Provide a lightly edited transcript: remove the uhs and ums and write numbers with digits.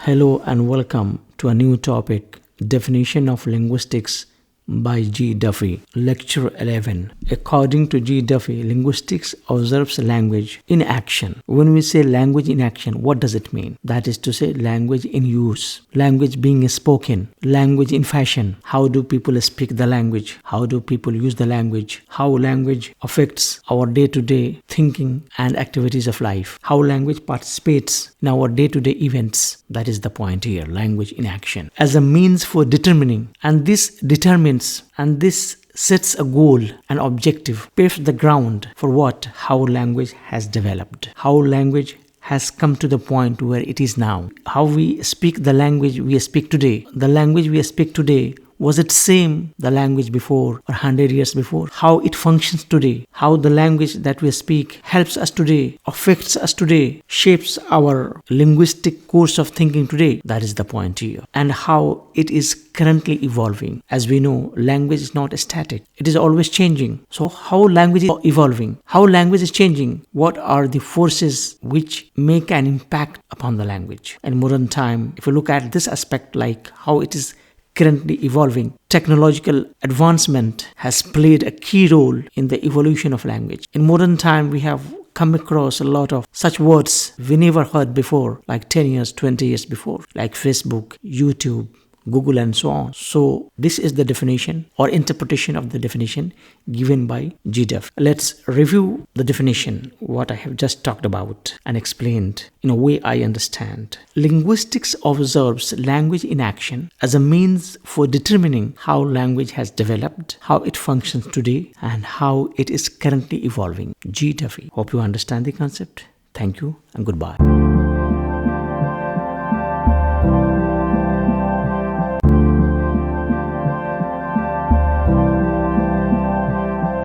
Hello and welcome to a new topic, Definition of Linguistics by G. Duffy. Lecture-11. According to G. Duffy, linguistics observes language in action. When we say language in action, what does it mean? That is to say, language in use, language being spoken, language in fashion. How do people speak the language? How do people use the language? How language affects our day-to-day thinking and activities of life? How language participates in our day-to-day events? That is the point here, language in action. As a means for determining, and this sets a goal, an objective, paves the ground for how language has developed, how language has come to the point where it is now, how we speak the language we speak today. The language we speak today, was it same the language before or 100 years before? How it functions today, how the language that we speak helps us today, affects us today, shapes our linguistic course of thinking today. That is the point here. And how it is currently evolving. As we know, language is not static. It is always changing. So how language is evolving? How language is changing? What are the forces which make an impact upon the language? In modern time, if you look at this aspect, like how it is currently evolving, technological advancement has played a key role in the evolution of language. In modern time, we have come across a lot of such words we never heard before, like 10 years, 20 years before, like Facebook, YouTube, Google, and so on. So this is the definition or interpretation of the definition given by G. Duffy. Let's review the definition, what I have just talked about and explained in a way I understand. Linguistics observes language in action as a means for determining how language has developed, how it functions today, and how it is currently evolving. G. Duffy. Hope you understand the concept. Thank you and goodbye.